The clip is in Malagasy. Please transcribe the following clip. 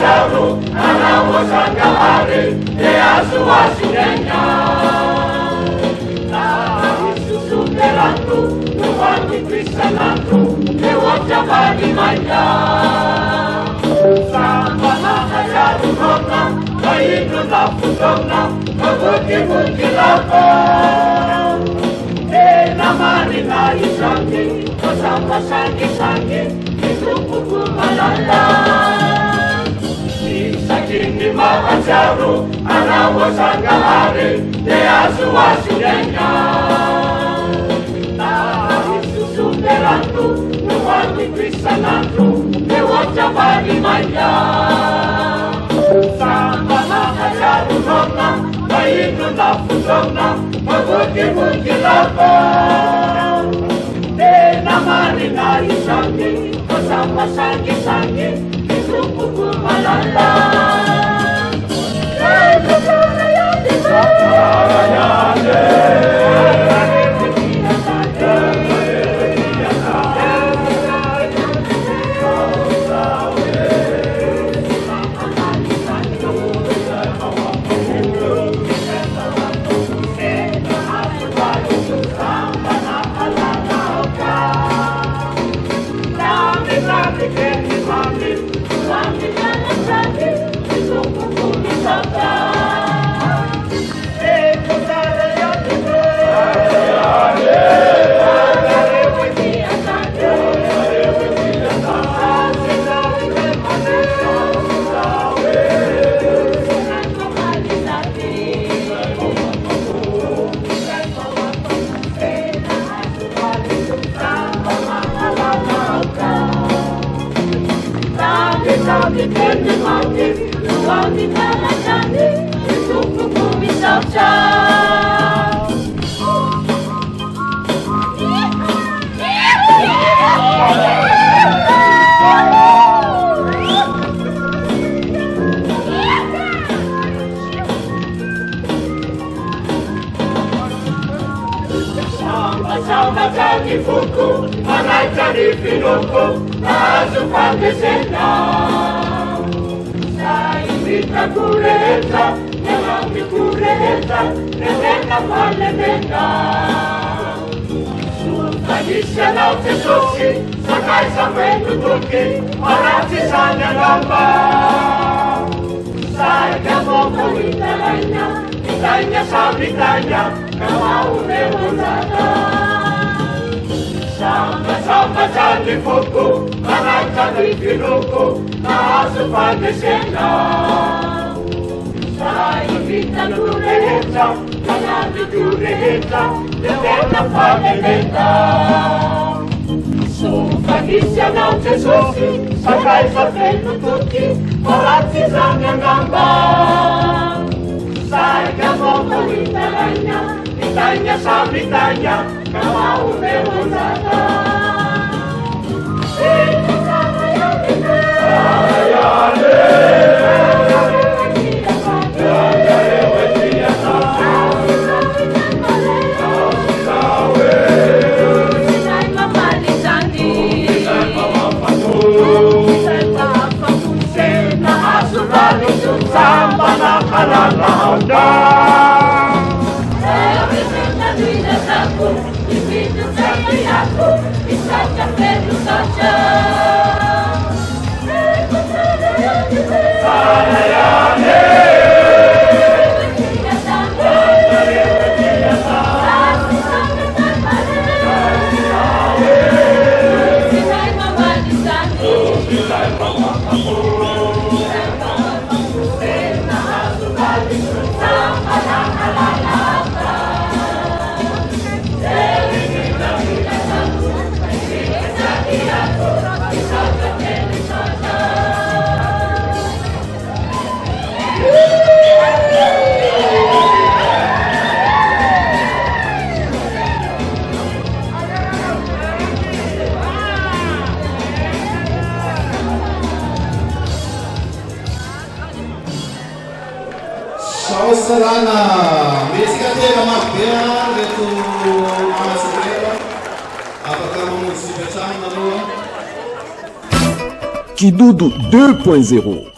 matsaro anaoazangahary de azoazonena naisosomerando nohany kristanandro de oatrabany maina samanahayaronona maino nafotona mavokivokilafa tena marina izany masambasangisangy itomoko malala isakiny mahatsiaro anaoazangahary de azoazonena naisosomerando nohany kristanandro de oatrabany maina samanahayaronona maino nafotona mavokivokilafa tena marina izany masambasangisangy itomoko malala Sambasangi fuku, manaitari pinoko, nasu pandesena. Saimita kureta, nelami kureta, nevena palemena. Sultanisya laute sosi, sakai samenu tuki, marati sanya gamba. Saika momo italanya, itanya sabitanya, kamau memonada. Samba sandi fuku, manaitari pinoko, nasu pandesena. Saimita kureta, nelami kureta, nevena palemena. Sultanisya laute sosi, sakai samenu tuki, marati sanya gamba. Saika momo italanya, itanya sabitanya, kamau memonada. Salana, bisicadeira Mafia, Beto Maraceira, Abacama Municipal na rua. Kidudu 2.0